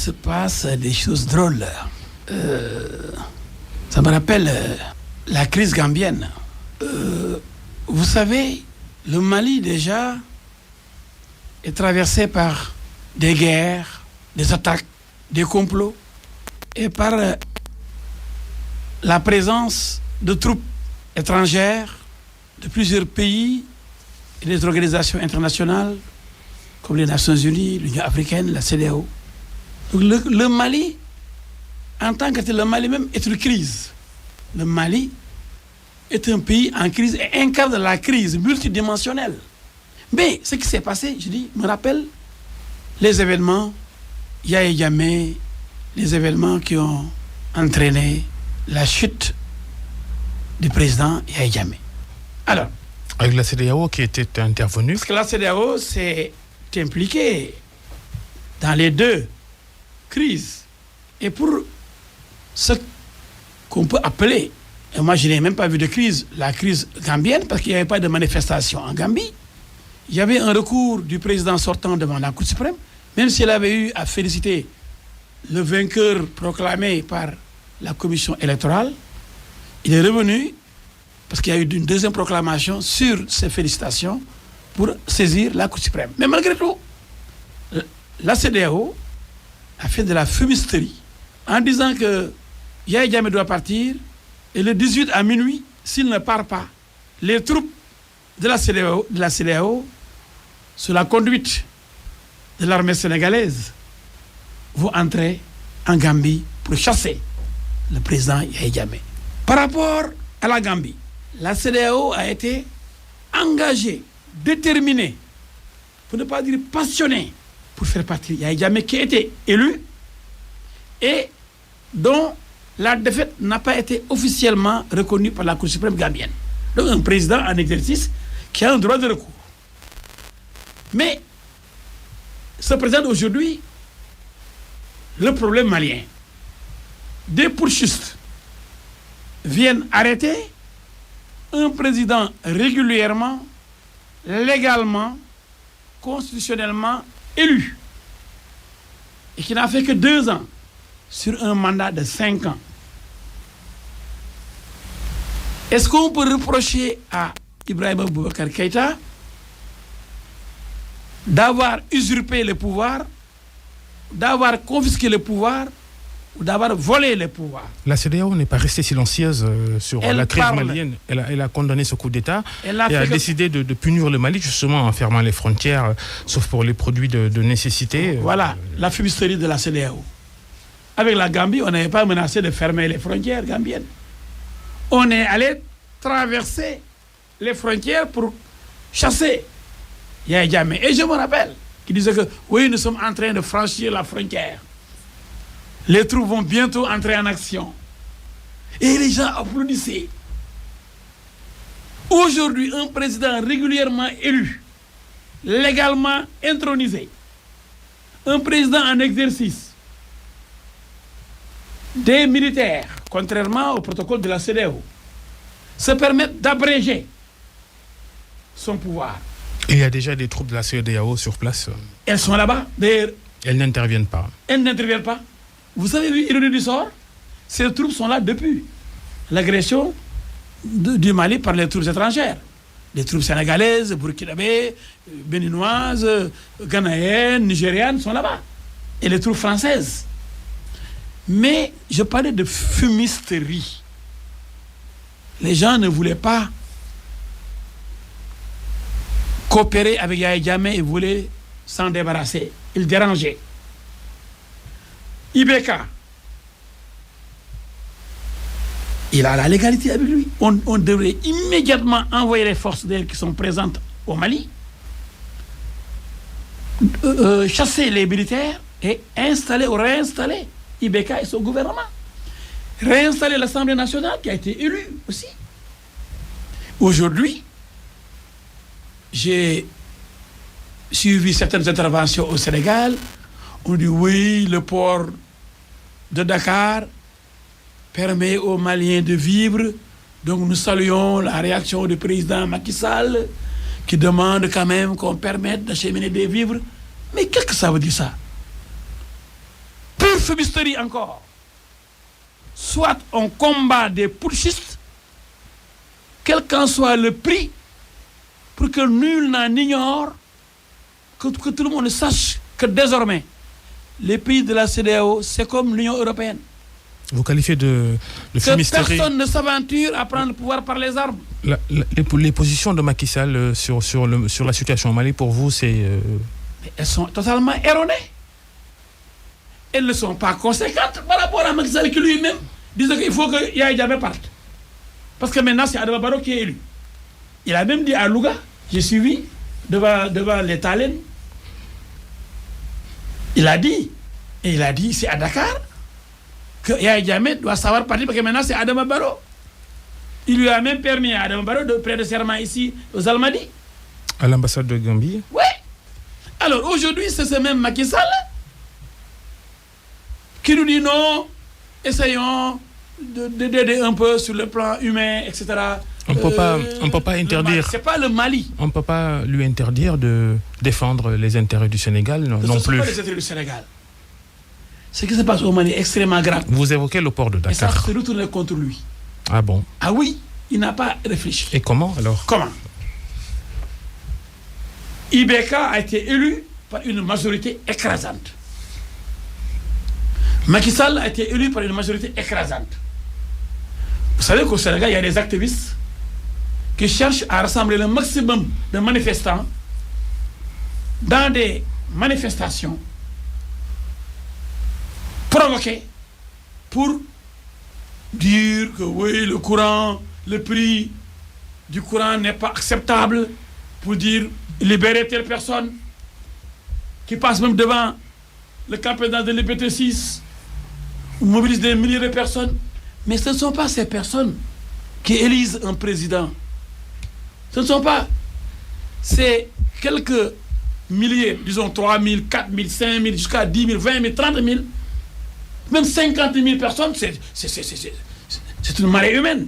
se passe des choses drôles. Ça me rappelle la crise gambienne. Vous savez, le Mali déjà est traversé par des guerres, des attaques, des complots et par la présence de troupes étrangères de plusieurs pays et des organisations internationales comme les Nations Unies, l'Union africaine, la CEDEAO. Donc le Mali, en tant que tel, le Mali même est une crise. Le Mali est un pays en crise et incarne la crise multidimensionnelle. Mais ce qui s'est passé, je dis, me rappelle les événements Yahya Jammeh, les événements qui ont entraîné la chute du président Yahya Jammeh. Alors, avec la CEDEAO qui était intervenue. Parce que la CEDEAO s'est impliquée dans les deux crises. Et pour ce qu'on peut appeler, et moi je n'ai même pas vu de crise, la crise gambienne, parce qu'il n'y avait pas de manifestation en Gambie, il y avait un recours du président sortant devant la Cour suprême, même s'il avait eu à féliciter le vainqueur proclamé par la commission électorale, il est revenu parce qu'il y a eu une deuxième proclamation sur ces félicitations pour saisir la Cour suprême. Mais malgré tout, la CEDEAO a fait de la fumisterie en disant que Yahya Jammeh doit partir et le 18 à minuit, s'il ne part pas, les troupes de la CEDEAO sous la conduite de l'armée sénégalaise vont entrer en Gambie pour chasser le président Yahya Jammeh. Par rapport à la Gambie, la CEDEAO a été engagée, déterminée, pour ne pas dire passionnée, pour faire partie Yahya Jammeh qui a été élu et dont la défaite n'a pas été officiellement reconnue par la Cour suprême gambienne. Donc un président en exercice qui a un droit de recours. Mais se présente aujourd'hui le problème malien. Des putschistes viennent arrêter un président régulièrement, légalement, constitutionnellement élu et qui n'a fait que 2 ans sur un mandat de 5 ans. Est-ce qu'on peut reprocher à Ibrahima Boubacar Keïta d'avoir usurpé le pouvoir, d'avoir confisqué le pouvoir ou d'avoir volé le pouvoir? La CEDEAO n'est pas restée silencieuse sur la crise malienne. Elle a condamné ce coup d'État et a décidé de punir le Mali justement en fermant les frontières, sauf pour les produits de nécessité. Voilà, la fumisterie de la CEDEAO. Avec la Gambie, on n'avait pas menacé de fermer les frontières gambiennes. On est allé traverser les frontières pour chasser Yahya Jammeh. Et je me rappelle qu'il disait que oui, nous sommes en train de franchir la frontière. Les troupes vont bientôt entrer en action. Et les gens applaudissaient. Aujourd'hui, un président régulièrement élu, légalement intronisé, un président en exercice, des militaires, contrairement au protocole de la CEDEAO, se permettent d'abréger son pouvoir. Il y a déjà des troupes de la CEDEAO sur place. Elles sont là-bas. D'ailleurs, elles n'interviennent pas. Elles n'interviennent pas. Vous avez vu, ironie du sort, ces troupes sont là depuis l'agression du Mali par les troupes étrangères. Les troupes sénégalaises, burkinabées, béninoises, ghanéennes, nigérianes sont là-bas. Et les troupes françaises. Mais je parlais de fumisterie. Les gens ne voulaient pas coopérer avec Yahya Jammeh et voulaient s'en débarrasser. Ils dérangeaient. Ibeka, il a la légalité avec lui. On devrait immédiatement envoyer les forces d'air qui sont présentes au Mali, chasser les militaires et installer ou réinstaller Ibeka et son gouvernement. Réinstaller l'Assemblée nationale qui a été élue aussi. Aujourd'hui, j'ai suivi certaines interventions au Sénégal. On dit oui, le port de Dakar permet aux Maliens de vivre. Donc nous saluons la réaction du président Macky Sall qui demande quand même qu'on permette d'acheminer des vivres. Mais qu'est-ce que ça veut dire ça? fumisterie encore. Soit on combat des putschistes, quel qu'en soit le prix, pour que nul n'en ignore, que tout le monde sache que désormais, les pays de la CEDEAO, c'est comme l'Union européenne. Vous qualifiez de fumisterie. Que personne ne s'aventure à prendre le pouvoir par les armes. Les positions de Macky Sall sur la situation au Mali, pour vous, c'est... Elles sont totalement erronées. Elles ne sont pas conséquentes par rapport à Macky Sall qui lui-même disait qu'il faut que Yaya Jammeh parte. Parce que maintenant, c'est Adama Barrow qui est élu. Il a même dit à Louga, j'ai suivi devant les Talen. Il a dit c'est à Dakar, que Yaya Jammeh doit savoir partir parce que maintenant c'est Adama Barrow. Il lui a même permis à Adama Barrow de prêter serment ici aux Almadies. À l'ambassade de Gambie. Oui. Alors aujourd'hui, c'est ce même Macky Sall qui nous dit non, essayons d'aider un peu sur le plan humain, etc. On ne peut pas interdire. C'est pas le Mali. On ne peut pas lui interdire de défendre les intérêts du Sénégal non plus. Ce n'est pas les intérêts du Sénégal. Ce qui se passe au Mali est extrêmement grave. Vous évoquez le port de Dakar. Et ça se retourne contre lui. Ah bon? Ah oui, il n'a pas réfléchi. Et comment alors? Comment? IBK a été élu par une majorité écrasante. Macky Sall a été élu par une majorité écrasante. Vous savez qu'au Sénégal, il y a des activistes qui cherchent à rassembler le maximum de manifestants dans des manifestations provoquées pour dire que oui, le prix du courant n'est pas acceptable, pour dire libérer telle personne, qui passe même devant le camp pénal de Liberté 6, mobilise des milliers de personnes. Mais ce ne sont pas ces personnes qui élisent un président. Ce ne sont pas ces quelques milliers, disons 3 000, 4 000, 5 000, jusqu'à 10 000, 20 000, 30 000, même 50 000 personnes, c'est une marée humaine.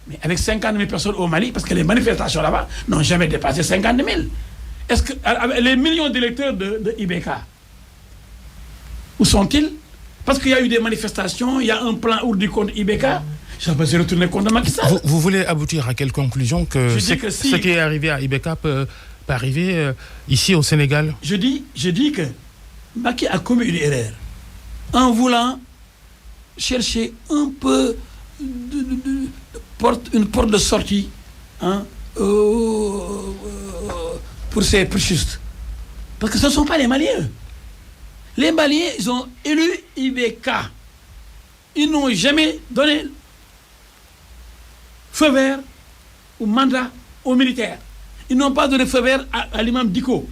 Mais avec 50 000 personnes au Mali, parce que les manifestations là-bas n'ont jamais dépassé 50 000. Est-ce que les millions d'électeurs de IBK, où sont-ils? Parce qu'il y a eu des manifestations, il y a un plan ourdi contre IBK. Je vais retourner contre Macky Sall. Vous voulez aboutir à quelle conclusion que ce qui est arrivé à IBK peut arriver ici au Sénégal? Je dis que Macky a commis une erreur en voulant chercher un peu une porte de sortie, hein, pour ces putschistes. Parce que ce ne sont pas les Maliens. Les Maliens, ils ont élu IBK. Ils n'ont jamais donné feu vert ou mandat aux militaires. Ils n'ont pas donné feu vert à l'imam Diko.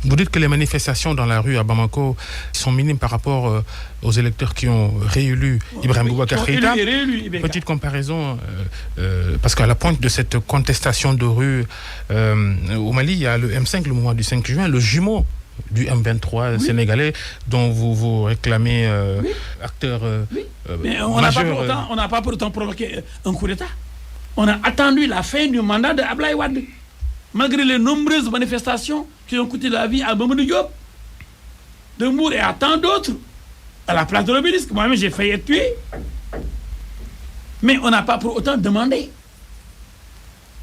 Vous dites que les manifestations dans la rue à Bamako sont minimes par rapport aux électeurs qui ont réélu Ibrahim Boubacar Keïta. Petite comparaison, parce qu'à la pointe de cette contestation de rue au Mali, il y a le M5, le mouvement du 5 juin, le jumeau du M23 sénégalais, dont vous réclamez acteur mais on majeur. On n'a pas pour autant provoqué un coup d'État. On a attendu la fin du mandat de Ablaye Wade. Malgré les nombreuses manifestations qui ont coûté la vie à Mamadou Diop, de Mour et à tant d'autres, à la place de l'Obélisque. Moi-même, j'ai failli être tué. Mais on n'a pas pour autant demandé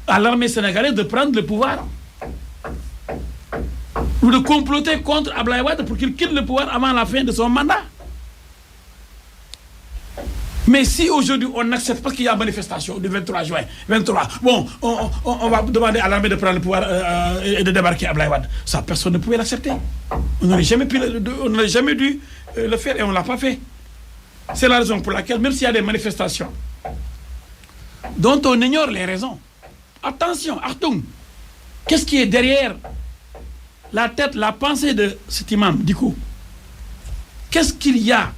à l'armée sénégalaise de prendre le pouvoir ou de comploter contre Ablaye Wade pour qu'il quitte le pouvoir avant la fin de son mandat. Mais si aujourd'hui on accepte, parce qu'il y a une manifestation du 23 juin, bon, on va demander à l'armée de prendre le pouvoir et de débarquer à Ablaye Wade, ça personne ne pouvait l'accepter. On n'aurait jamais dû le faire et on ne l'a pas fait. C'est la raison pour laquelle, même s'il y a des manifestations dont on ignore les raisons, attention, Artung, qu'est-ce qui est derrière la tête, la pensée de cet imam Diko? Qu'est-ce qu'il y a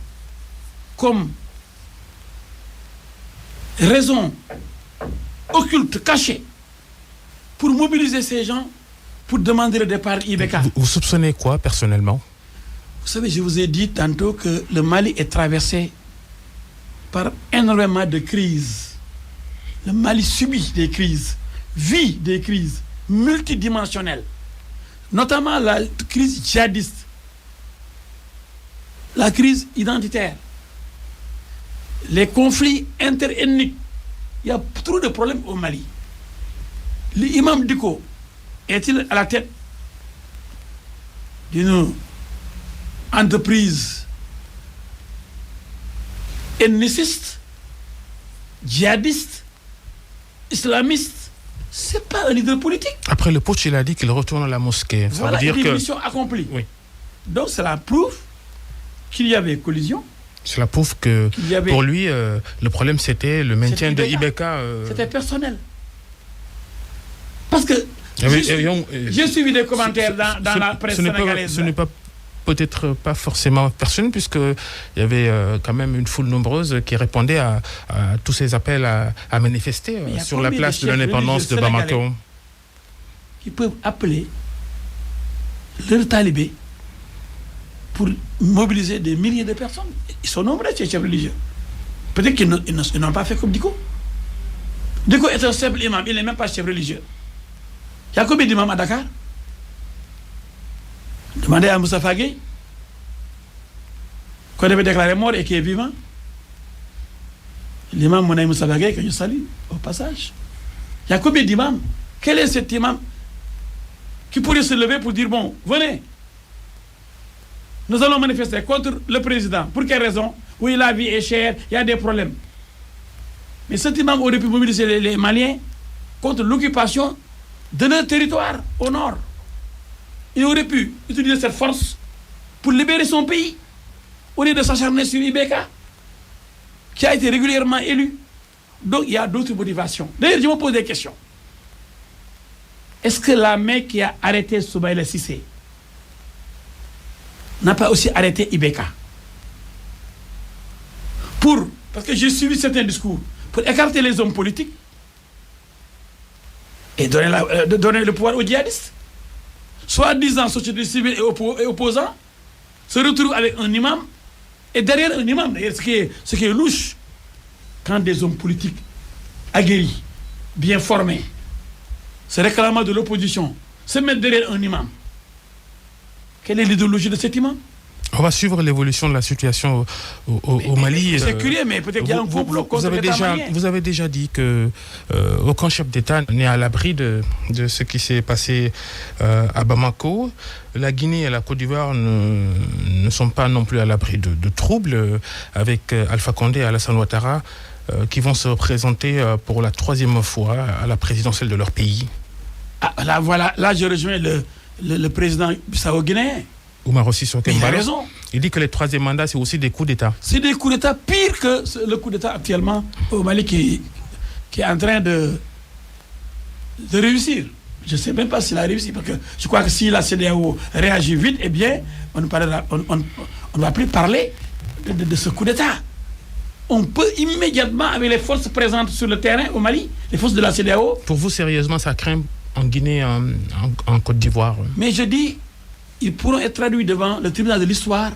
comme raison occulte, cachée, pour mobiliser ces gens pour demander le départ d'IBK? Vous soupçonnez quoi personnellement? Vous savez, je vous ai dit tantôt que le Mali est traversé par énormément de crises. Le Mali subit des crises, vit des crises multidimensionnelles, notamment la crise djihadiste. la crise identitaire, les conflits interethniques. Il y a trop de problèmes au Mali. L'imam Diko est-il à la tête d'une entreprise ethniciste, djihadiste, islamiste? C'est pas un leader politique. Après le putsch, il a dit qu'il retourne à la mosquée. Ça voilà, veut dire une que mission accomplie. Oui. Donc cela prouve qu'il y avait collision. Cela prouve que pour lui, le problème c'était le maintien de Ibeka. C'était personnel. Parce que j'ai suivi des commentaires dans la presse sénégalaise. Ce n'est pas peut-être pas forcément personnel, puisqu'il y avait quand même une foule nombreuse qui répondait à tous ces appels à manifester sur la place de l'indépendance de Bamako. Qui peuvent appeler leurs talibés pour mobiliser des milliers de personnes. Ils sont nombreux, ces chefs religieux. Peut-être qu'ils n'ont pas fait comme Diko. Diko est un simple imam, il n'est même pas chef religieux. Il y a combien d'imams à Dakar? Demandez à Moussa Fagui, qu'on avait déclaré mort et qui est vivant. L'imam Mounay Moussa Fagui, que je salue au passage. Il y a combien d'imams? Quel est cet imam qui pourrait se lever pour dire, bon, venez, nous allons manifester contre le président. Pour quelle raison? Oui, la vie est chère, il y a des problèmes. Mais cet imam aurait pu mobiliser les Maliens contre l'occupation de leur territoire au nord. Il aurait pu utiliser cette force pour libérer son pays au lieu de s'acharner sur Ibeka, qui a été régulièrement élu. Donc il y a d'autres motivations. D'ailleurs, je me pose des questions. Est-ce que la main qui a arrêté Soumaïla Cissé n'a pas aussi arrêté Ibeka? Parce que j'ai suivi certains discours, pour écarter les hommes politiques et donner le pouvoir aux djihadistes. Soi-disant société civile et opposants se retrouvent avec un imam, et derrière un imam, d'ailleurs, ce qui est louche, quand des hommes politiques aguerris, bien formés, se réclamant de l'opposition, se mettent derrière un imam. Quelle est l'idéologie de cet imam? On va suivre l'évolution de la situation au Mali. C'est curieux, mais peut-être qu'il y a un complot contre l'État malien. Vous avez déjà dit que aucun chef d'État n'est à l'abri de ce qui s'est passé à Bamako. La Guinée et la Côte d'Ivoire ne sont pas non plus à l'abri de troubles, avec Alpha Condé et Alassane Ouattara qui vont se présenter pour la 3e fois à la présidentielle de leur pays. Ah, là je rejoins le président bissau-guinéen. Oumaro Sissoko Embalo. Il a raison. Il dit que les 3e mandats, c'est aussi des coups d'État. C'est des coups d'État pire que le coup d'État actuellement au Mali qui est en train de réussir. Je ne sais même pas s'il a réussi, parce que je crois que si la CEDEAO réagit vite, eh bien, on ne va plus parler de ce coup d'État. On peut immédiatement, avec les forces présentes sur le terrain au Mali, les forces de la CEDEAO... Pour vous, sérieusement, ça craint en Guinée, en Côte d'Ivoire? Mais je dis... ils pourront être traduits devant le tribunal de l'histoire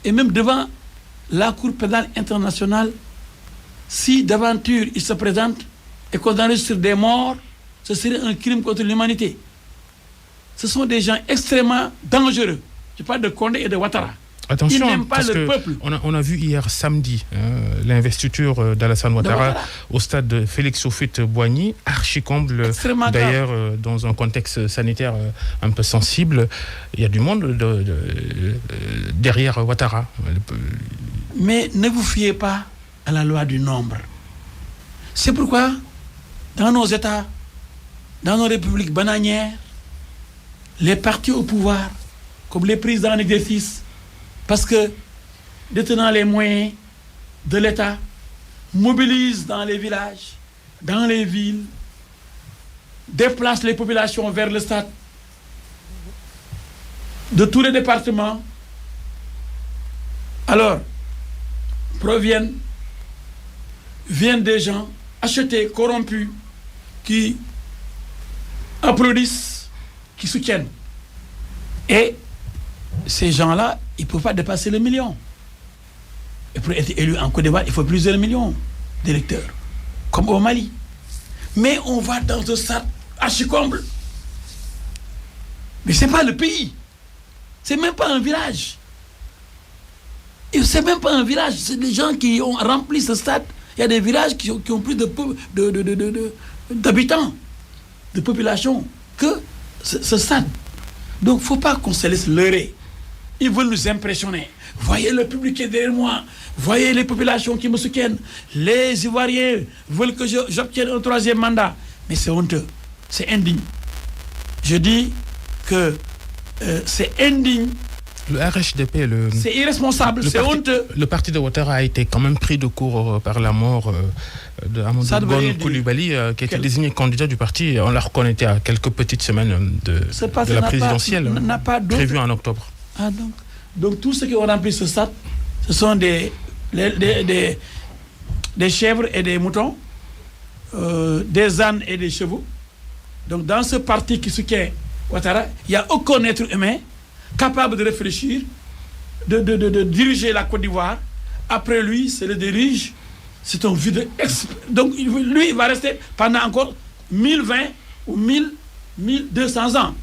et même devant la Cour pénale internationale si d'aventure ils se présentent et qu'on enregistre des morts. Ce serait un crime contre l'humanité. Ce sont des gens extrêmement dangereux. Je parle de Condé et de Ouattara. Attention, ils n'aiment pas parce le peuple. On a vu hier samedi l'investiture d'Alassane Ouattara au stade de Félix Houphouët-Boigny, archi-comble, d'ailleurs dans un contexte sanitaire un peu sensible. Il y a du monde derrière Ouattara. Mais ne vous fiez pas à la loi du nombre. C'est pourquoi, dans nos États, dans nos républiques bananières, les partis au pouvoir, comme les présidents en exercice, parce que, détenant les moyens de l'État, mobilisent dans les villages, dans les villes, déplacent les populations vers le stade de tous les départements. Alors, viennent des gens achetés, corrompus, qui applaudissent, qui soutiennent. Et ces gens-là, ils ne peuvent pas dépasser le million. Et pour être élu en Côte d'Ivoire, il faut plusieurs millions d'électeurs, comme au Mali. Mais on va dans un stade archi-comble. Mais ce n'est pas le pays. Ce n'est même pas un village. Et c'est même pas un village, c'est des gens qui ont rempli ce stade. Il y a des villages qui ont plus d'habitants, de population, que ce stade. Donc, il ne faut pas qu'on se laisse leurrer. Ils veulent nous impressionner. Voyez le public qui est derrière moi. Voyez les populations qui me soutiennent. Les Ivoiriens veulent que j'obtienne un 3e mandat. Mais c'est honteux. C'est indigne. Je dis que c'est indigne. Le RHDP, c'est irresponsable, c'est honteux. Le parti de Ouattara a été quand même pris de court par la mort de Amadou Gon Coulibaly, qui a été désigné candidat du parti. On l'a reconnu à quelques petites semaines de la présidentielle prévue en octobre. Ah, donc tous ceux qui ont rempli ce stade, ce sont des chèvres et des moutons, des ânes et des chevaux. Donc dans ce parti qui soutient Ouattara, il n'y a aucun être humain capable de réfléchir, de diriger la Côte d'Ivoire. Après lui, c'est le dirige. C'est un vide. Donc lui, il va rester pendant encore 1020 ou 1200 ans.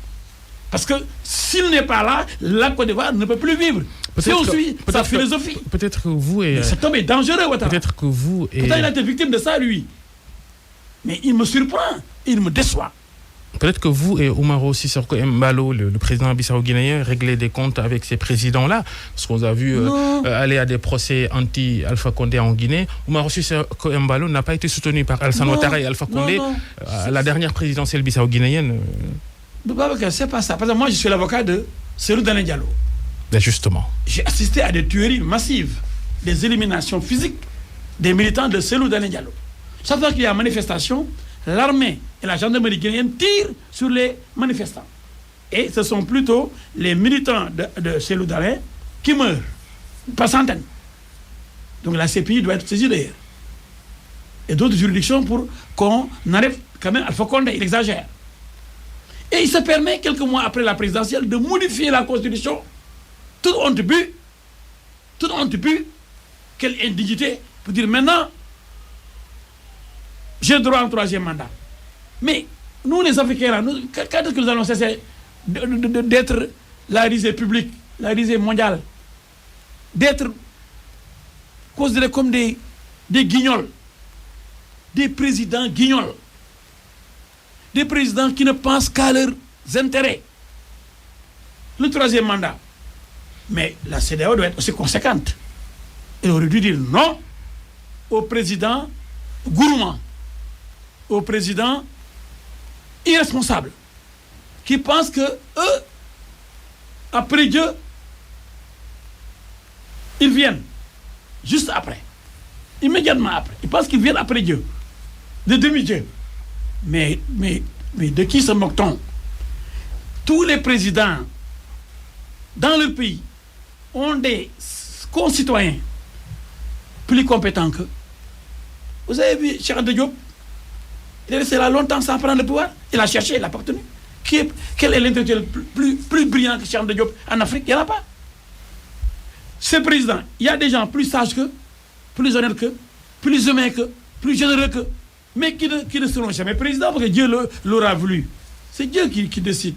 Parce que s'il n'est pas là, la Côte d'Ivoire ne peut plus vivre. Si on suit sa philosophie. Peut-être que vous et... Cet homme est dangereux, Ouattara. Peut-être que vous et... Pourtant, il a été victime de ça, lui. Mais il me surprend. Il me déçoit. Peut-être que vous et Umaro Sissoko Embalo, le président bissau-guinéen, réglez des comptes avec ces présidents-là. Parce qu'on a vu aller à des procès anti-Alpha Condé en Guinée. Umaro Sissoko Embalo n'a pas été soutenu par Alassane Ouattara et Alpha Condé à la dernière présidentielle bissau-guinéenne. C'est pas ça. Parce que moi, je suis l'avocat de Cellou Dalein Diallo. Ben justement. J'ai assisté à des tueries massives, des éliminations physiques des militants de Cellou Dalein Diallo. Chaque fois qu'il y a manifestation, l'armée et la gendarmerie guinéenne tirent sur les manifestants. Et ce sont plutôt les militants de Cellou Dalein qui meurent, par centaines. Donc la CPI doit être saisie d'ailleurs. Et d'autres juridictions pour qu'on arrive quand même à Alpha Condé, il exagère. Et il se permet, quelques mois après la présidentielle, de modifier la Constitution. Toute honte pue, quelle indignité, pour dire maintenant, j'ai droit à un 3e mandat. Mais nous, les Africains, là, quand est-ce que nous allons cesser d'être la risée publique, la risée mondiale, d'être considérés comme des guignols, des présidents guignols, des présidents qui ne pensent qu'à leurs intérêts. Le 3e mandat. Mais la CEDEAO doit être aussi conséquente. Elle aurait dû dire non au président gourmand, au président irresponsable, qui pense que eux, après Dieu, ils viennent juste après, immédiatement après. Ils pensent qu'ils viennent après Dieu, de demi-dieu. Mais de qui se moque-t-on? Tous les présidents dans le pays ont des concitoyens plus compétents qu'eux. Vous avez vu Cheikh Anta Diop, il est resté là longtemps sans prendre le pouvoir. Il a cherché, il n'a pas obtenu. Quel est l'intellectuel plus brillant que Cheikh Anta Diop en Afrique? Il n'y en a pas. Ces présidents, il y a des gens plus sages qu'eux, plus honnêtes qu'eux, plus humains qu'eux, plus généreux qu'eux, mais qui ne seront jamais présidents parce que Dieu l'aura voulu. C'est Dieu qui décide.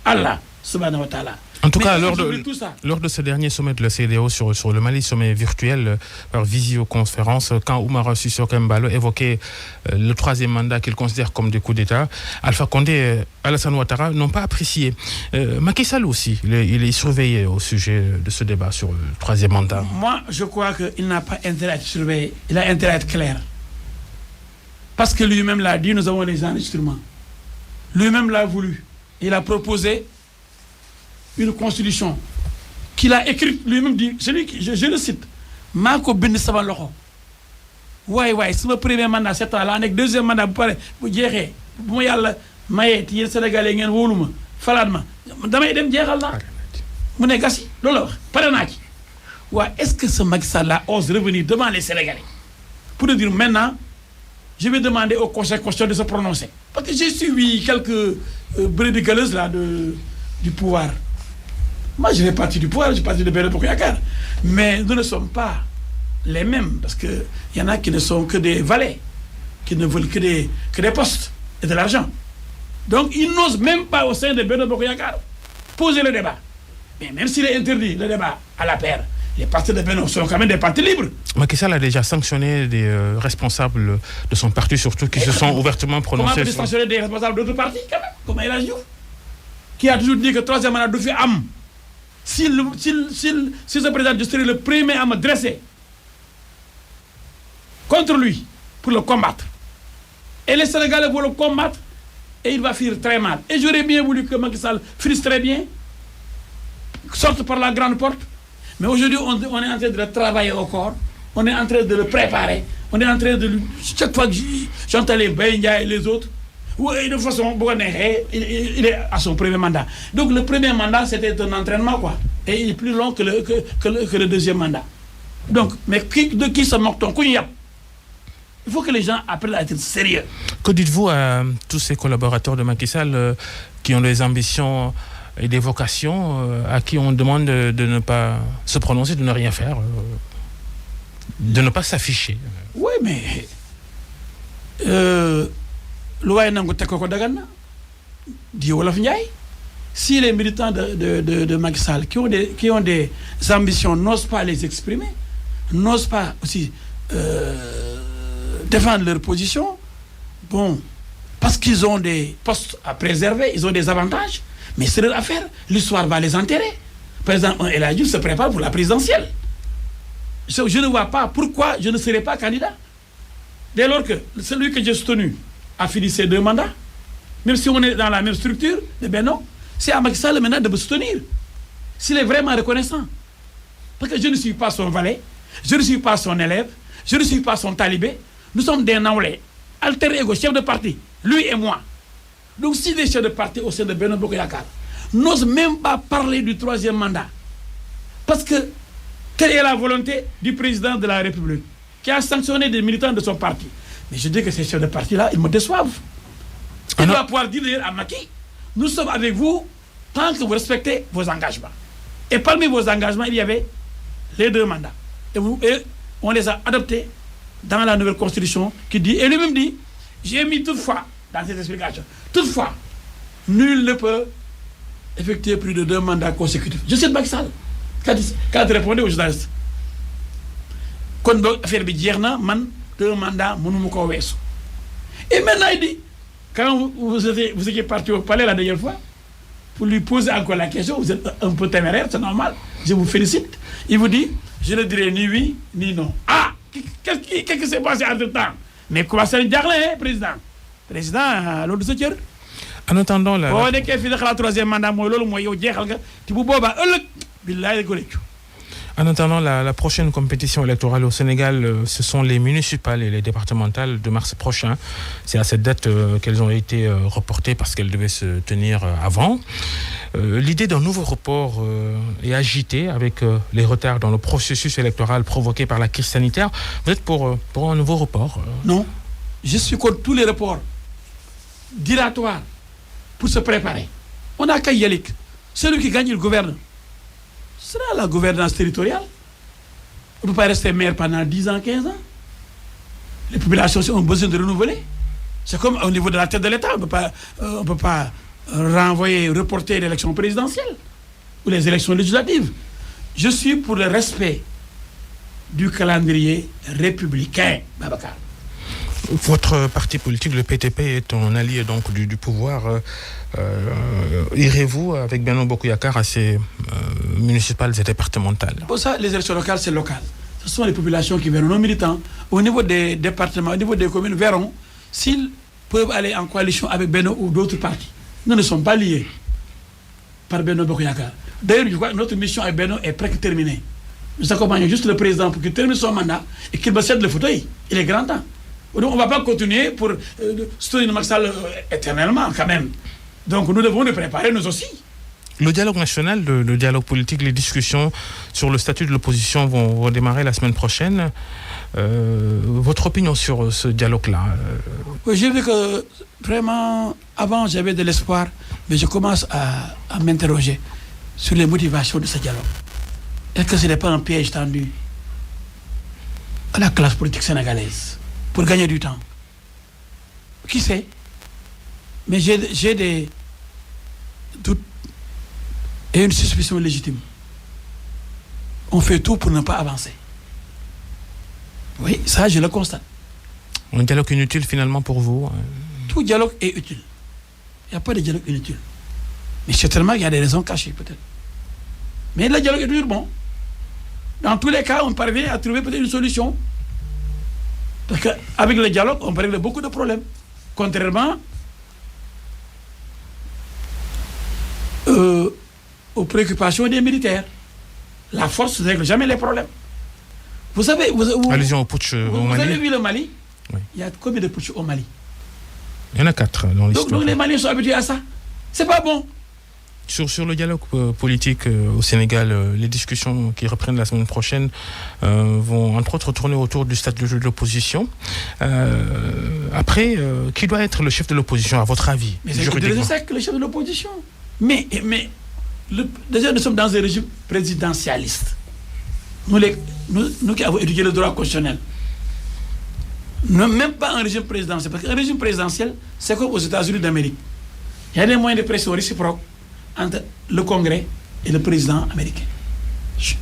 Allah, subhanahu wa ta'ala. En tout cas, lors de ce dernier sommet de la CEDEAO sur le Mali, sommet virtuel par visioconférence, quand Umaro Sissoko Embalo évoquait le 3e mandat qu'il considère comme des coups d'État, Alpha Condé et Alassane Ouattara n'ont pas apprécié. Macky Sall aussi, il est surveillé au sujet de ce débat sur le 3e mandat. Moi, je crois qu'il n'a pas intérêt à être surveillé. Il a intérêt à être clair. Parce que lui-même l'a dit, nous avons des enregistrements. Lui-même l'a voulu. Il a proposé une constitution qu'il a écrite lui-même, dit, celui qui, je le cite, Mako Bindi Sama Loxo. Ouais, c'est mon premier mandat, 7 ans, là, avec 2e mandat, vous direz, bon, yalla, maye, ti Sénégalais, ngeen woluma, faladma, damay dem jeexal na. Mu ne gasi, lolo, pare naa ci. Ouais, est-ce que ce Macky Sall là ose revenir devant les Sénégalais pour dire maintenant, je vais demander au Conseil constitutionnel de se prononcer. Parce que j'ai suivi quelques brebis galeuses là du pouvoir. Moi, je fais partie du pouvoir, je fais partie de Benno Bokk Yakaar. Mais nous ne sommes pas les mêmes, parce qu'il y en a qui ne sont que des valets, qui ne veulent que des postes et de l'argent. Donc, ils n'osent même pas au sein de Benno Bokk Yakaar poser le débat. Mais même s'il est interdit, le débat à la paire, les partis de Benno sont quand même des partis libres. Macky Sall a déjà sanctionné des responsables de son parti, surtout qui se sont ouvertement prononcés. Comment peut-il sanctionner des responsables d'autres partis, quand même, comme El Hadji Diouf, qui a toujours dit que troisième mandat du fait am. Si ce président serait le premier à me dresser contre lui pour le combattre, et les Sénégalais vont le combattre, et il va finir très mal. Et j'aurais bien voulu que Macky Sall finisse très bien, sorte par la grande porte. Mais aujourd'hui, on est en train de le travailler au corps, on est en train de le préparer, on est en train de lui... Chaque fois que j'entends les Benja et les autres, oui, de façon, il est à son premier mandat. Donc le premier mandat, c'était un entraînement, quoi. Et il est plus long que le deuxième mandat. Donc, mais de qui se moque-t-on? Il faut que les gens apprennent à être sérieux. Que dites-vous à tous ces collaborateurs de Macky Sall qui ont des ambitions et des vocations, à qui on demande de ne pas se prononcer, de ne rien faire, de ne pas s'afficher? Oui, mais... si les militants de Macky Sall qui ont des ambitions n'osent pas les exprimer, n'osent pas aussi défendre leur position, bon, parce qu'ils ont des postes à préserver, ils ont des avantages, mais c'est leur affaire, l'histoire va les enterrer. Par exemple, El Hadji Diouf se prépare pour la présidentielle. Je ne vois pas pourquoi je ne serai pas candidat. Dès lors que celui que j'ai soutenu a fini ses 2 mandats, même si on est dans la même structure, non, c'est à Macky Sall maintenant de me soutenir. S'il est vraiment reconnaissant. Parce que je ne suis pas son valet, je ne suis pas son élève, je ne suis pas son talibé. Nous sommes des naoulés, alter ego, chef de parti, lui et moi. Donc si les chefs de parti au sein de Benno Bokk Yakaar n'osent même pas parler du 3e mandat, parce que telle est la volonté du président de la République, qui a sanctionné des militants de son parti. Mais je dis que ces chefs de parti-là, ils me déçoivent. Il doit pouvoir dire d'ailleurs à Macky, nous sommes avec vous tant que vous respectez vos engagements. Et parmi vos engagements, il y avait les 2 mandats. Et on les a adoptés dans la nouvelle constitution qui dit, et lui-même dit, j'ai mis toutefois dans cette explication, toutefois, nul ne peut effectuer plus de 2 mandats consécutifs. Je cite Macky Sall, quand il répondait aux journalistes. Quand l'affaire bi jeex na, man 2 mandats mënuma ko weesu. Et maintenant il dit, quand vous étiez parti au palais la dernière fois, pour lui poser encore la question, vous êtes un peu téméraire, c'est normal, je vous félicite. Il vous dit, je ne dirai ni oui, ni non. Ah, qu'est-ce qui s'est passé entre temps? Mais comment ça dire là, président? Président, l'autre secteur. En attendant la... On est qu'il fait le 3e mandat, moi, l'autre, moi, yo, jeexal tu vous boba, billahi ko reccu. En attendant la prochaine compétition électorale au Sénégal, ce sont les municipales et les départementales de mars prochain. C'est à cette date qu'elles ont été reportées parce qu'elles devaient se tenir avant. L'idée d'un nouveau report est agitée avec les retards dans le processus électoral provoqué par la crise sanitaire. Vous êtes pour un nouveau report? Non, je suis contre tous les reports dilatoires pour se préparer. On a qu'à y aller. Celui qui gagne, il gouverne. Ce sera la gouvernance territoriale. On ne peut pas rester maire pendant 10 ans, 15 ans. Les populations ont besoin de renouveler. C'est comme au niveau de la tête de l'État. On ne peut pas reporter l'élection présidentielle ou les élections législatives. Je suis pour le respect du calendrier républicain, Babacar. Votre parti politique, le PTP, est un allié donc du pouvoir. Irez-vous avec Benno Bokk Yakaar à ces municipales et départementales? Pour ça, les élections locales, c'est local. Ce sont les populations qui verront, nos militants, au niveau des départements, au niveau des communes, verront s'ils peuvent aller en coalition avec Benno ou d'autres partis. Nous ne sommes pas liés par Benno Bokk Yakaar. D'ailleurs, je crois que notre mission avec Benno est presque terminée. Nous accompagnons juste le président pour qu'il termine son mandat et qu'il me cède le fauteuil. Il est grand temps. Donc on ne va pas continuer pour soutenir Macky Sall éternellement quand même. Donc nous devons nous préparer nous aussi. Le dialogue national, le dialogue politique, les discussions sur le statut de l'opposition vont redémarrer la semaine prochaine. Votre opinion sur ce dialogue-là? Oui, j'ai vu que vraiment, avant j'avais de l'espoir, mais je commence à m'interroger sur les motivations de ce dialogue. Est-ce que ce n'est pas un piège tendu à la classe politique sénégalaise pour gagner du temps? Qui sait? Mais j'ai des doutes et une suspicion légitime. on fait tout pour ne pas avancer. Oui, ça, je le constate. Un dialogue inutile, finalement, pour vous? Tout dialogue est utile. Il n'y a pas de dialogue inutile. Mais certainement qu'il y a des raisons cachées, peut-être. Mais le dialogue est toujours bon. Dans tous les cas, on parvient à trouver peut-être une solution. Parce qu'avec le dialogue, on peut régler beaucoup de problèmes. Contrairement aux préoccupations des militaires. La force ne règle jamais les problèmes. Vous savez... Allusion au putsch au Mali. Vous avez vu le Mali? Oui. Il y a combien de putsch au Mali? Il y en a 4 dans l'histoire. Donc les Maliens sont habitués à ça. C'est pas bon. Sur le dialogue politique au Sénégal, les discussions qui reprennent la semaine prochaine vont entre autres tourner autour du statut de l'opposition. Après, qui doit être le chef de l'opposition, à votre avis? Mais c'est le chef de l'opposition. Mais déjà, nous sommes dans un régime présidentialiste. Nous qui avons étudié le droit constitutionnel, même pas un régime présidentiel. Parce qu'un régime présidentiel, c'est comme aux États-Unis d'Amérique. Il y a des moyens de pression réciproques entre le Congrès et le président américain.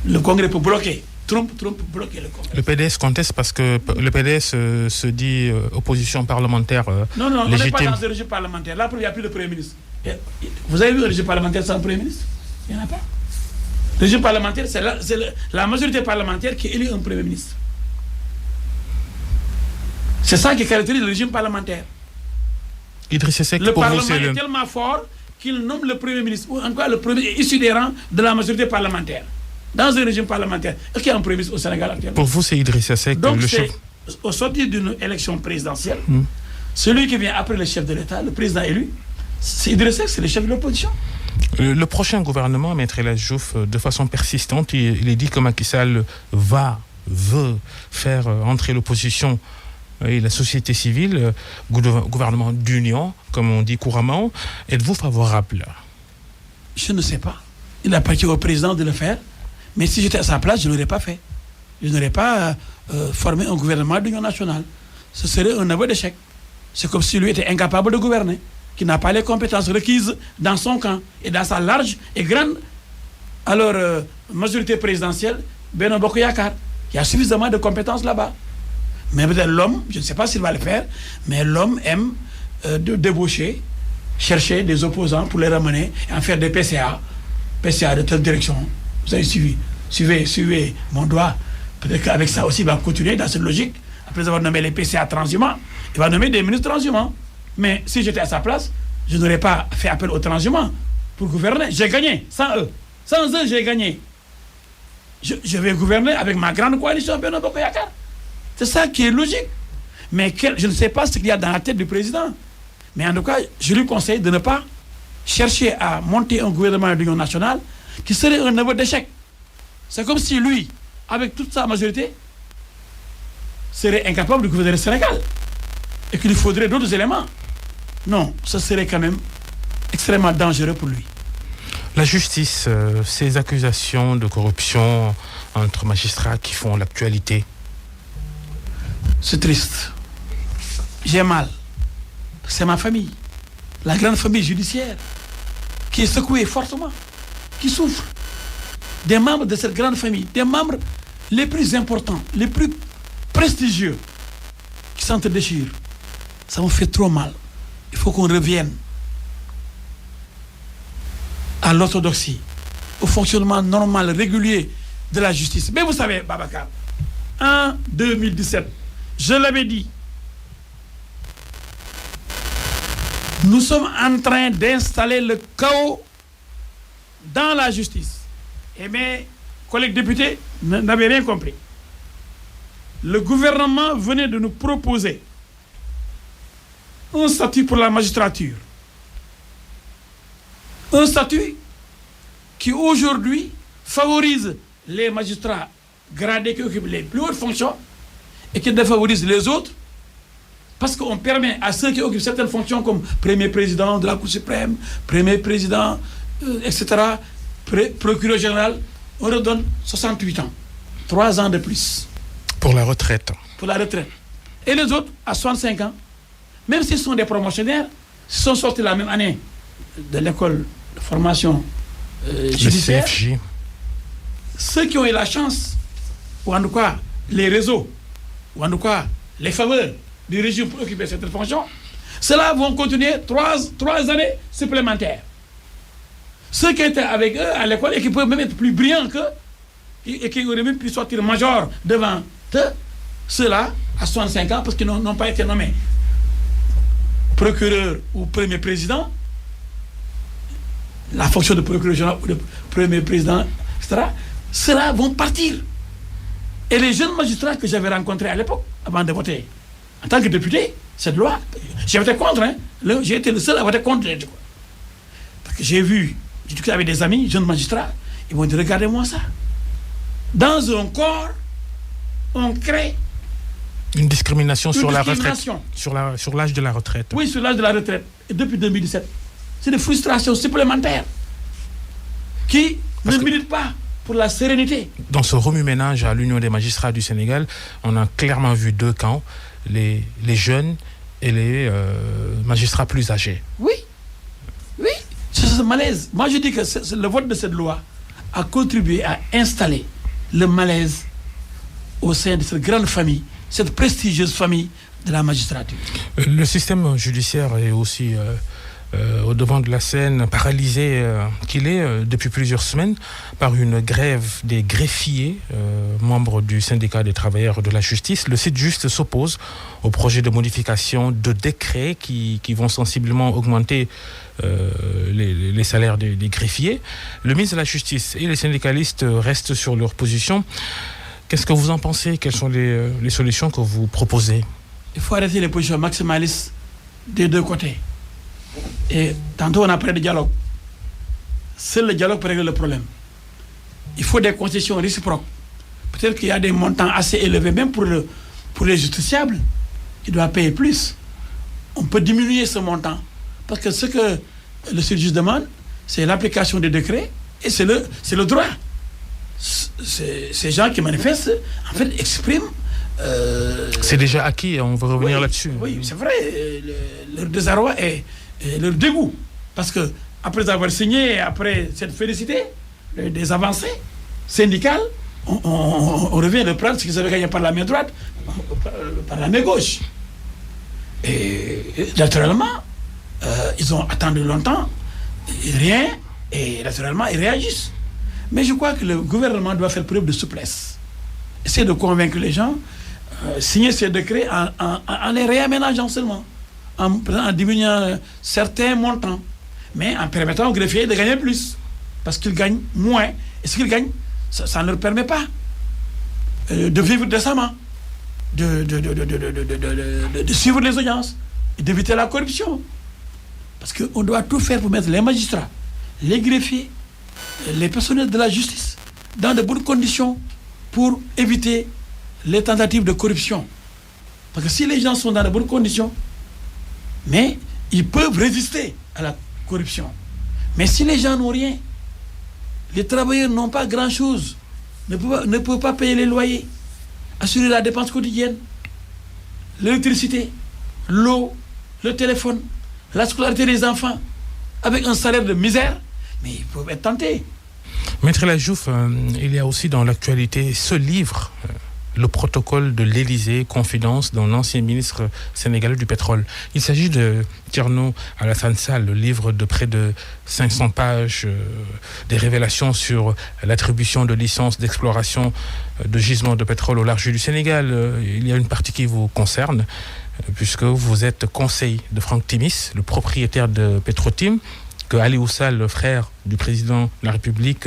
Le Congrès peut bloquer. Trump peut bloquer le Congrès. Le PDS conteste parce que le PDS se dit opposition parlementaire non, on légitime. n'est pas dans un régime parlementaire. Là, il n'y a plus de Premier ministre. Vous avez vu un régime parlementaire sans Premier ministre? Il n'y en a pas. Le régime parlementaire, c'est la majorité parlementaire qui élit un Premier ministre. C'est ça qui caractérise le régime parlementaire. Idrissa Seck, le pour Parlement vous, c'est est tellement fort qu'il nomme le Premier ministre, ou encore le Premier est issu des rangs de la majorité parlementaire. Dans un régime parlementaire. Est-ce qu'il y a un Premier ministre au Sénégal actuellement? Pour vous, c'est Idrissa Seck, donc le chef. Au sortir d'une élection présidentielle, celui qui vient après le chef de l'État, le président élu, c'est Idrissa Seck, c'est le chef de l'opposition. Le prochain gouvernement, Maître El Hadji Diouf, de façon persistante, il est dit que Macky Sall veut faire entrer l'opposition et la société civile, gouvernement d'union, comme on dit couramment. Êtes-vous favorable? Je ne sais pas. Il appartient au président de le faire. Mais si j'étais à sa place, je ne l'aurais pas fait. Je n'aurais pas formé un gouvernement d'union nationale. Ce serait un aveu d'échec. C'est comme si lui était incapable de gouverner, qui n'a pas les compétences requises dans son camp et dans sa large et grande majorité présidentielle, Benno Bokk Yakaar. Il y a suffisamment de compétences là-bas. Mais peut-être l'homme, je ne sais pas s'il va le faire, mais l'homme aime débaucher, chercher des opposants pour les ramener et en faire des PCA de telle direction. Vous avez suivez mon doigt. Peut-être qu'avec ça aussi, il va continuer dans cette logique. Après avoir nommé les PCA transhumants, il va nommer des ministres transhumants. Mais si j'étais à sa place, je n'aurais pas fait appel aux transhumants pour gouverner. J'ai gagné, sans eux. Sans eux, j'ai gagné. Je vais gouverner avec ma grande coalition Benno Bokk Yakaar. C'est ça qui est logique. Mais je ne sais pas ce qu'il y a dans la tête du président. Mais en tout cas, je lui conseille de ne pas chercher à monter un gouvernement d'union nationale qui serait un aveu d'échec. C'est comme si lui, avec toute sa majorité, serait incapable de gouverner le Sénégal. Et qu'il lui faudrait d'autres éléments. Non, ce serait quand même extrêmement dangereux pour lui. La justice, ces accusations de corruption entre magistrats qui font l'actualité. C'est triste. J'ai mal. C'est ma famille, la grande famille judiciaire, qui est secouée fortement, qui souffre. Des membres de cette grande famille, des membres les plus importants, les plus prestigieux, qui s'entre-déchirent. Ça me fait trop mal. Il faut qu'on revienne à l'orthodoxie, au fonctionnement normal, régulier de la justice. Mais vous savez, Babacar, en 2017, je l'avais dit, nous sommes en train d'installer le chaos dans la justice. Et mes collègues députés n'avaient rien compris. Le gouvernement venait de nous proposer un statut pour la magistrature. Un statut qui aujourd'hui favorise les magistrats gradés qui occupent les plus hautes fonctions et qui défavorise les autres parce qu'on permet à ceux qui occupent certaines fonctions comme premier président de la Cour suprême, premier président, etc., procureur général, on leur donne 68 ans, 3 ans de plus. Pour la retraite. Pour la retraite. Et les autres, à 65 ans, même s'ils sont des promotionnaires, s'ils sont sortis la même année de l'école de formation judiciaire, CFJ. ceux qui ont eu la chance, ou en tout cas les réseaux, ou en tout cas les faveurs du régime pour occuper cette fonction, ceux-là vont continuer 3 années supplémentaires. Ceux qui étaient avec eux à l'école et qui peuvent même être plus brillants qu'eux, et qui auraient même pu sortir major devant eux, ceux-là, à 65 ans, parce qu'ils n'ont pas été nommés procureur ou premier président, la fonction de procureur général ou de premier président, etc., ceux-là vont partir. Et les jeunes magistrats que j'avais rencontrés à l'époque, avant de voter, en tant que député, cette loi, j'ai voté contre, hein. J'ai été le seul à voter contre. Parce que j'ai vu, j'ai discuté avec des amis, jeunes magistrats, ils m'ont dit, regardez-moi ça. Dans un corps, on crée une discrimination sur la retraite, sur l'âge de la retraite. Oui, sur l'âge de la retraite. Et depuis 2017, c'est des frustrations supplémentaires qui ne militent pas pour la sérénité. Dans ce remue-ménage à l'Union des magistrats du Sénégal, on a clairement vu 2 camps, les jeunes et les magistrats plus âgés. Oui, c'est ce malaise. Moi, je dis que le vote de cette loi a contribué à installer le malaise au sein de cette grande famille, cette prestigieuse famille de la magistrature. Le système judiciaire est aussi au devant de la scène, paralysé qu'il est depuis plusieurs semaines par une grève des greffiers, membres du syndicat des travailleurs de la justice. Le site Juste s'oppose au projet de modification de décrets qui vont sensiblement augmenter les salaires des greffiers. Le ministre de la Justice et les syndicalistes restent sur leur position. Qu'est-ce que vous en pensez? Quelles sont les solutions que vous proposez? Il faut arrêter les positions maximalistes des 2 côtés. Et tantôt on a parlé de dialogue. Seul le dialogue peut régler le problème. Il faut des concessions réciproques. Peut-être qu'il y a des montants assez élevés, même pour les justiciables. Ils doivent payer plus. On peut diminuer ce montant. Parce que ce que le juge demande, c'est l'application des décrets et c'est le droit. Ces gens qui manifestent, en fait, expriment... c'est déjà acquis, on va revenir là-dessus. Oui, c'est vrai. Leur désarroi et leur dégoût. Parce que après avoir signé, après cette félicité, des avancées syndicales, on revient de prendre ce qu'ils avaient gagné par la main droite, par la main gauche. Et naturellement, ils ont attendu longtemps, rien, et naturellement, ils réagissent. Mais je crois que le gouvernement doit faire preuve de souplesse. Essayer de convaincre les gens, signer ces décrets en les réaménageant seulement, en diminuant certains montants, mais en permettant aux greffiers de gagner plus, parce qu'ils gagnent moins. Et ce qu'ils gagnent, ça ne leur permet pas de vivre décemment, de suivre les audiences, et d'éviter la corruption. Parce qu'on doit tout faire pour mettre les magistrats, les greffiers, les personnels de la justice dans de bonnes conditions pour éviter les tentatives de corruption. Parce que si les gens sont dans de bonnes conditions, mais ils peuvent résister à la corruption. Mais si les gens n'ont rien, les travailleurs n'ont pas grand-chose, ne peuvent pas payer les loyers, assurer la dépense quotidienne, l'électricité, l'eau, le téléphone, la scolarité des enfants, avec un salaire de misère, mais ils peuvent être tentés. Maître Lajouf, il y a aussi dans l'actualité ce livre, le protocole de l'Élysée, confidence d'un ancien ministre sénégalais du pétrole. Il s'agit de Thierno Alassane Sall, le livre de près de 500 pages, des révélations sur l'attribution de licences d'exploration de gisements de pétrole au large du Sénégal. Il y a une partie qui vous concerne, puisque vous êtes conseil de Franck Timis, le propriétaire de Petrotim, que Aliou Sall, le frère du président de la République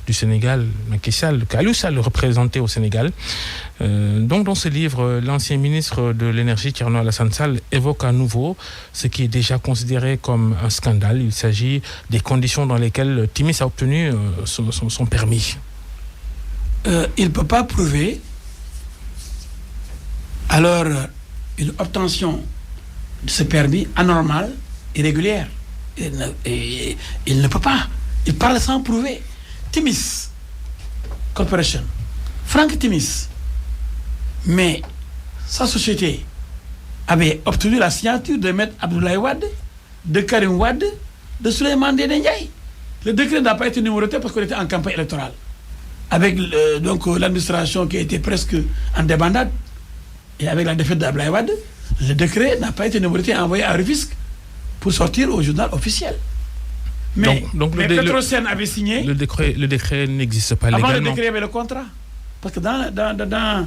du Sénégal, Macky Sall, que Aliou Sall représentait au Sénégal. Donc dans ce livre, l'ancien ministre de l'énergie, Thierno Alassane Sall, évoque à nouveau ce qui est déjà considéré comme un scandale. Il s'agit des conditions dans lesquelles Timis a obtenu son permis. Il ne peut pas prouver alors une obtention de ce permis anormale, irrégulière. Il ne peut pas. Il parle sans prouver. Timis Corporation, Franck Timis, mais sa société avait obtenu la signature de Maître Abdoulaye Wade, de Karim Wade, de Souleymane Ndéné Ndiaye. Le décret n'a pas été numéroté parce qu'on était en campagne électorale. avec l'administration qui était presque en débandade, et avec la défaite d'Abdoulaye Wade, le décret n'a pas été envoyé à Rufisque pour sortir au journal officiel. Mais, Petrosen avait signé. Le décret n'existe pas légalement. Avant le décret, il y avait le contrat. Parce que dans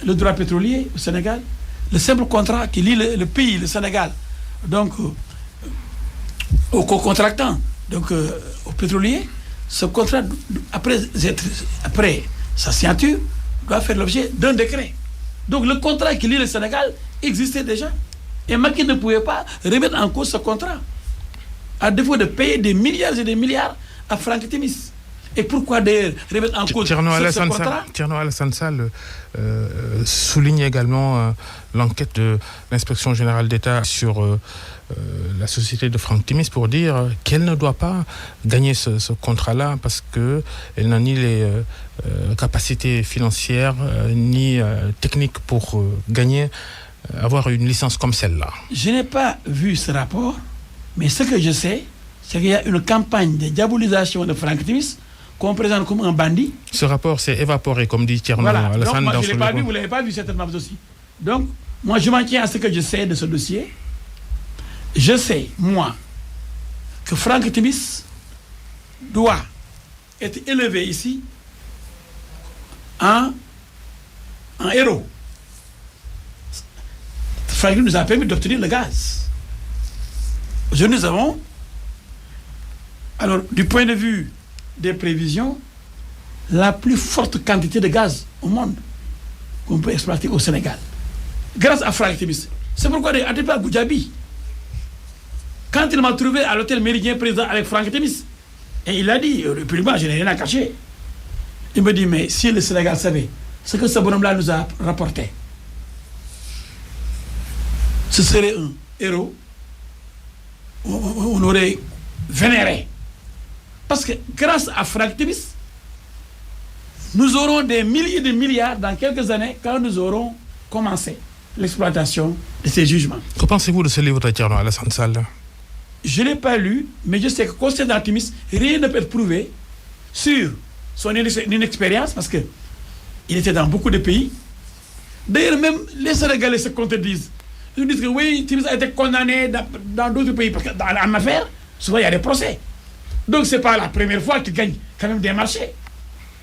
le droit pétrolier au Sénégal, le simple contrat qui lie le pays, le Sénégal, donc au co-contractant, donc au pétrolier, ce contrat, après sa signature, doit faire l'objet d'un décret. Donc le contrat qui lie le Sénégal existait déjà. Et Macky ne pouvait pas remettre en cause ce contrat, à défaut de payer des milliards et des milliards à Franck Timis. Et pourquoi d'ailleurs remettre en cause ce contrat? Thierno Alassane Sall souligne également l'enquête de l'inspection générale d'État sur la société de Franck Timis pour dire qu'elle ne doit pas gagner ce contrat-là parce qu'elle n'a ni les capacités financières ni techniques pour avoir une licence comme celle-là. Je n'ai pas vu ce rapport, mais ce que je sais, c'est qu'il y a une campagne de diabolisation de Franck Timis qu'on présente comme un bandit. Ce rapport s'est évaporé, comme dit Thierno Alassane. Donc, moi, je ne l'ai pas vu, vous ne l'avez pas vu certainement aussi. Donc, moi, je m'en tiens à ce que je sais de ce dossier. Je sais, moi, que Franck Timis doit être élevé ici en héros. Franck nous a permis d'obtenir le gaz. Aujourd'hui, nous avons, alors, du point de vue des prévisions, la plus forte quantité de gaz au monde qu'on peut exploiter au Sénégal. Grâce à Franck Timis. C'est pourquoi Atepa Goudiaby, quand il m'a trouvé à l'hôtel Méridien président avec Franck Timis, et il a dit, publiquement, je n'ai rien à cacher, il me dit, mais si le Sénégal savait ce que ce bonhomme-là nous a rapporté, ce serait un héros, on aurait vénéré. Parce que grâce à Franck Timis, nous aurons des milliers de milliards dans quelques années quand nous aurons commencé l'exploitation de ces jugements. Que pensez-vous de ce livre de Thierno Alassane Sall? Je ne l'ai pas lu, mais je sais que concernant Timis, rien ne peut être prouvé sur son inexpérience, parce qu'il était dans beaucoup de pays. D'ailleurs, même les Sénégalais se contredisent. Ils disent que oui, Timis a été condamné dans d'autres pays, parce qu'en affaires, souvent il y a des procès. Donc ce n'est pas la première fois qu'il gagne quand même des marchés.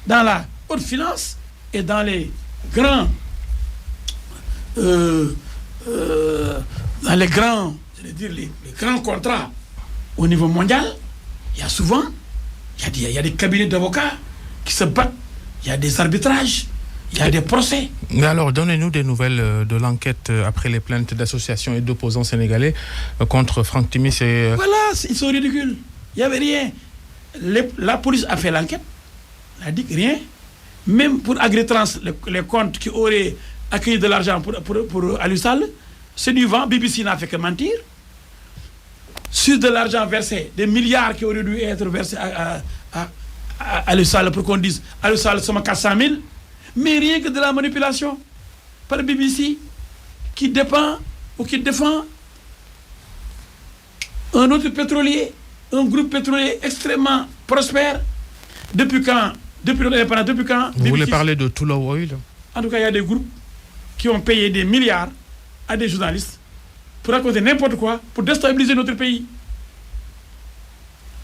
Dans la haute finance et dans les grands les grands contrats au niveau mondial, il y a souvent il y a des cabinets d'avocats qui se battent, il y a des arbitrages, il y a des procès. Mais alors, donnez-nous des nouvelles de l'enquête après les plaintes d'associations et d'opposants sénégalais contre Franck Timis et... Voilà, ils sont ridicules. Il n'y avait rien. La police a fait l'enquête, elle a dit que rien. Même pour Agritrans, les comptes qui auraient accueilli de l'argent pour Aliou Sall, c'est du vent. BBC n'a fait que mentir. Sur de l'argent versé, des milliards qui auraient dû être versés à Aliou Sall pour qu'on dise Aliou Sall, c'est 400 000. Mais rien que de la manipulation par BBC qui dépend ou qui défend un autre pétrolier, un groupe pétrolier extrêmement prospère. Depuis quand? Depuis quand? Vous voulez parler de Tullow Oil? En tout cas, il y a des groupes qui ont payé des milliards à des journalistes pour raconter n'importe quoi, pour déstabiliser notre pays.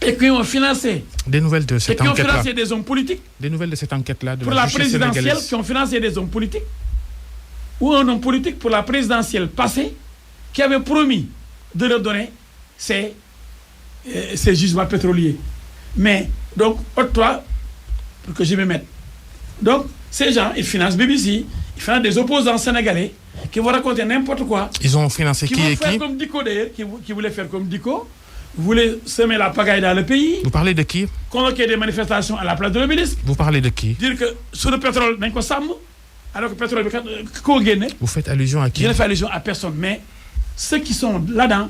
Et qui ont financé des nouvelles de cette enquête-là. Et qui ont financé des hommes politiques. Des nouvelles de cette enquête-là. Pour la présidentielle, qui ont financé des hommes politiques. Ou un homme politique pour la présidentielle passée, qui avait promis de leur donner ces jugements pétroliers. Mais, donc, toi, pour que je me mette. Donc, ces gens, ils financent BBC, ils financent des opposants sénégalais qui vont raconter n'importe quoi. Ils ont financé qui et qui? Qui vont faire comme Diko d'ailleurs, qui voulait faire comme Diko. Vous voulez semer la pagaille dans le pays. Vous parlez de qui? Convoquer des manifestations à la place de l'Obélisque. Vous parlez de qui? Dire que sur le pétrole, alors que le pétrole, qu'on gagne. Vous faites allusion à qui? Je ne fais allusion à personne, mais ceux qui sont là-dedans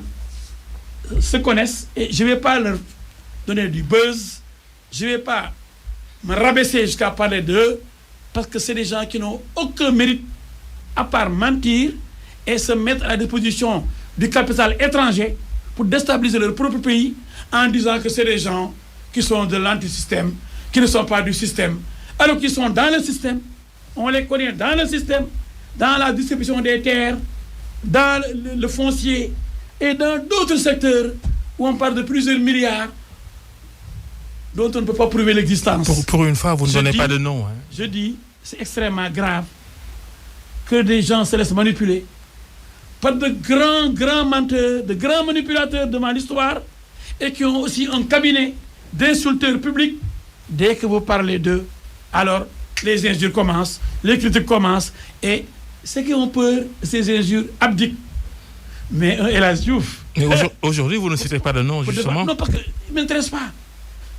se connaissent et je ne vais pas leur donner du buzz. Je ne vais pas me rabaisser jusqu'à parler d'eux parce que c'est des gens qui n'ont aucun mérite à part mentir et se mettre à la disposition du capital étranger pour déstabiliser leur propre pays en disant que c'est des gens qui sont de l'antisystème, qui ne sont pas du système, alors qu'ils sont dans le système. On les connaît dans le système, dans la distribution des terres, dans le foncier et dans d'autres secteurs où on parle de plusieurs milliards dont on ne peut pas prouver l'existence. Pour une fois, vous ne donnez pas de nom. Hein. Je dis, c'est extrêmement grave que des gens se laissent manipuler par de grands menteurs, de grands manipulateurs devant l'histoire et qui ont aussi un cabinet d'insulteurs publics. Dès que vous parlez d'eux, alors les injures commencent, les critiques commencent et ceux qui ont peur, ces injures abdiquent. Mais El Hadji Diouf... Aujourd'hui, vous ne citez pas de nom, justement. Non, parce qu'il ne m'intéresse pas.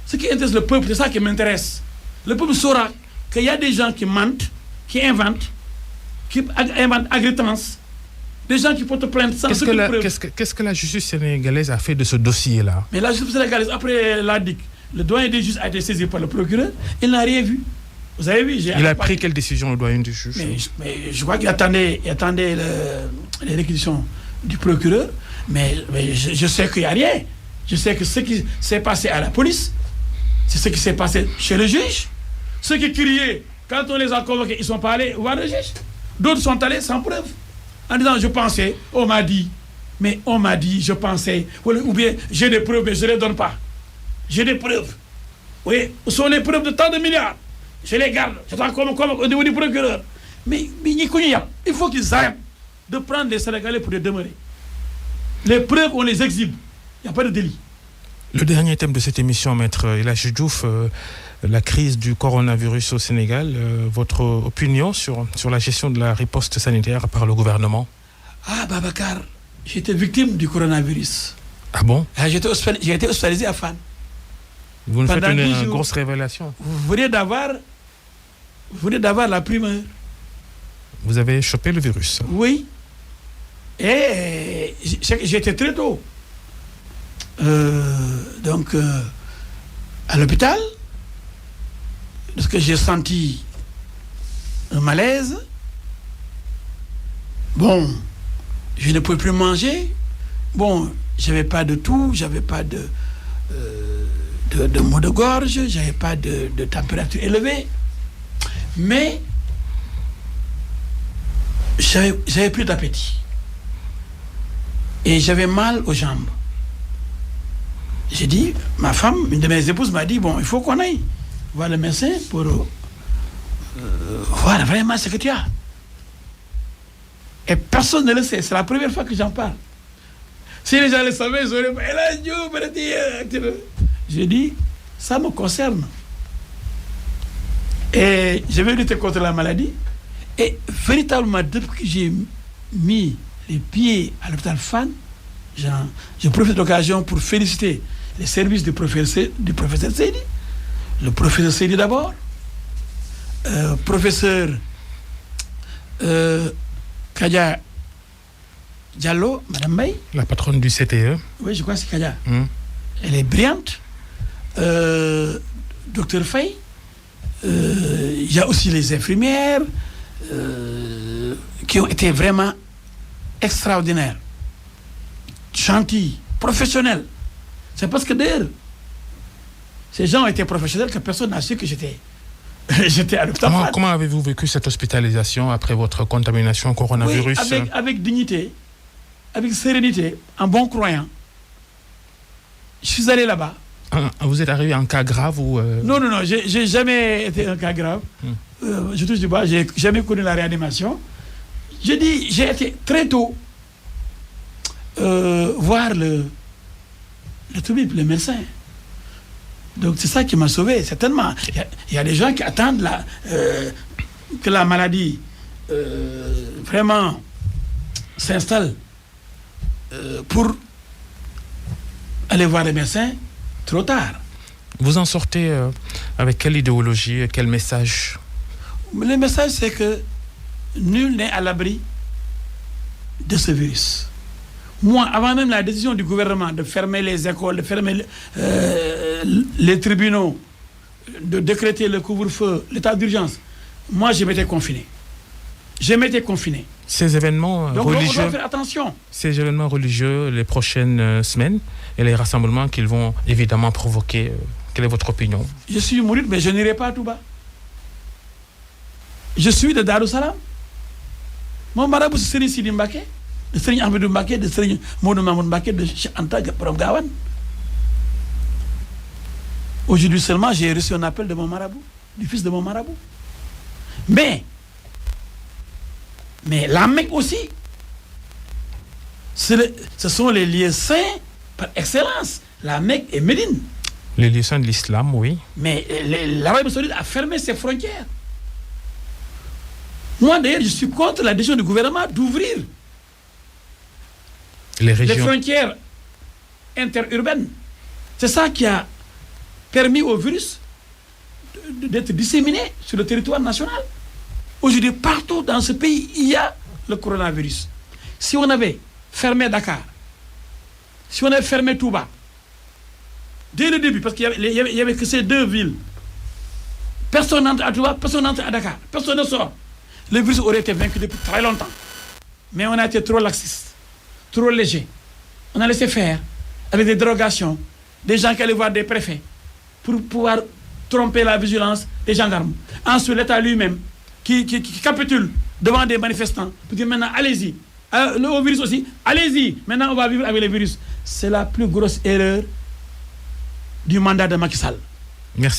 Ce qui intéresse le peuple, c'est ça qui m'intéresse. Le peuple saura qu'il y a des gens qui mentent, qui inventent agrittance, des gens qui portent plainte sans aucune preuve. Qu'est-ce que la justice sénégalaise a fait de ce dossier-là? Mais la justice sénégalaise, après la DIC, le doyen des juges a été saisi par le procureur, il n'a rien vu. Vous avez vu, il a pris quelle décision, le doyen des juges? Mais je crois qu'il attendait les réquisitions du procureur, mais je sais qu'il n'y a rien. Je sais que ce qui s'est passé à la police, c'est ce qui s'est passé chez le juge. Ceux qui criaient, quand on les a convoqués, ils ne sont pas allés voir le juge. D'autres sont allés sans preuve. En disant, je pensais, on m'a dit, je pensais, ou bien j'ai des preuves, mais je ne les donne pas. J'ai des preuves. Oui, où sont les preuves de tant de milliards? Je les garde. J'attends comme au niveau du procureur. Mais il faut qu'ils arrêtent de prendre les Sénégalais pour les demeurer. Les preuves, on les exhibe. Il n'y a pas de délit. Le dernier thème de cette émission, Maître El Hadji Diouf, la crise du coronavirus au Sénégal. Votre opinion sur la gestion de la riposte sanitaire par le gouvernement? Ah, Babacar, j'étais victime du coronavirus. Ah bon? J'ai été hospitalisé à Fan. Vous nous faites une grosse révélation. Vous venez d'avoir la primeur. Vous avez chopé le virus? Oui. Et j'étais très tôt. Donc, à l'hôpital, parce que j'ai senti un malaise. Bon, je ne pouvais plus manger. Bon, j'avais pas de toux, j'avais pas de maux de gorge, j'avais pas de température élevée. Mais j'avais plus d'appétit. Et j'avais mal aux jambes. J'ai dit, ma femme, une de mes épouses m'a dit, bon, il faut qu'on aille voir le médecin pour voir vraiment ce que tu as. Et personne ne le sait, c'est la première fois que j'en parle. Si les gens le savaient, ils auraient dit, j'ai dit, ça me concerne. Et je vais lutter contre la maladie. Et véritablement, depuis que j'ai mis les pieds à l'hôpital Fan, je profite de l'occasion pour féliciter les services du professeur Seydi, le professeur Seydi d'abord, professeur Kadia Diallo, Madame May. La patronne du CTE. Oui, je crois que c'est Kadia. Elle est brillante. Docteur Faye. Il y a aussi les infirmières qui ont été vraiment extraordinaires, gentilles, professionnels. C'est parce que d'ailleurs, ces gens ont été professionnels que personne n'a su que j'étais à l'hôpital. Comment avez-vous vécu cette hospitalisation après votre contamination coronavirus? Oui, avec dignité, avec sérénité, en bon croyant. Je suis allé là-bas. Vous êtes arrivé en cas grave ou Non, j'ai jamais été un cas grave. Je touche du bois, j'ai jamais connu la réanimation. J'ai été très tôt voir le toubib, le médecin. Donc c'est ça qui m'a sauvé, certainement. Il y a des gens qui attendent que la maladie vraiment s'installe pour aller voir les médecins trop tard. Vous en sortez avec quelle idéologie, quel message? Le message, c'est que nul n'est à l'abri de ce virus. Moi, avant même la décision du gouvernement de fermer les écoles, de fermer les tribunaux, de décréter le couvre-feu, l'état d'urgence, moi, je m'étais confiné. Ces événements donc, religieux, on doit faire attention. Ces événements religieux, les prochaines semaines et les rassemblements qu'ils vont évidemment provoquer, quelle est votre opinion? Je suis mouride, mais je n'irai pas à Touba. Je suis de Darussalam. Mon marabout, c'est Serigne Sidi Mbacké, de Serigne Ahmedou Mbacké, de Serigne Modou Mamoun Mbacké, de Cheikh Anta Borom Gawane. Aujourd'hui seulement, j'ai reçu un appel de mon marabout, du fils de mon marabout. Mais la Mecque aussi, ce sont les lieux saints par excellence. La Mecque et Médine. Les lieux saints de l'islam, oui. Mais l'Arabie Saoudite a fermé ses frontières. Moi, d'ailleurs, je suis contre la décision du gouvernement d'ouvrir les frontières interurbaines. C'est ça qui a permis au virus d'être disséminé sur le territoire national. Aujourd'hui, partout dans ce pays, il y a le coronavirus. Si on avait fermé Dakar, si on avait fermé Touba, dès le début, parce qu'il n'y avait que ces 2 villes, personne n'entre à Touba, personne n'entre à Dakar, personne ne sort. Le virus aurait été vaincu depuis très longtemps. Mais on a été trop laxiste, trop léger. On a laissé faire, avec des dérogations, des gens qui allaient voir des préfets pour pouvoir tromper la vigilance des gendarmes. Ensuite, l'État lui-même qui capitule devant des manifestants pour dire maintenant, allez-y. Le virus aussi, allez-y. Maintenant, on va vivre avec le virus. C'est la plus grosse erreur du mandat de Macky Sall. Merci.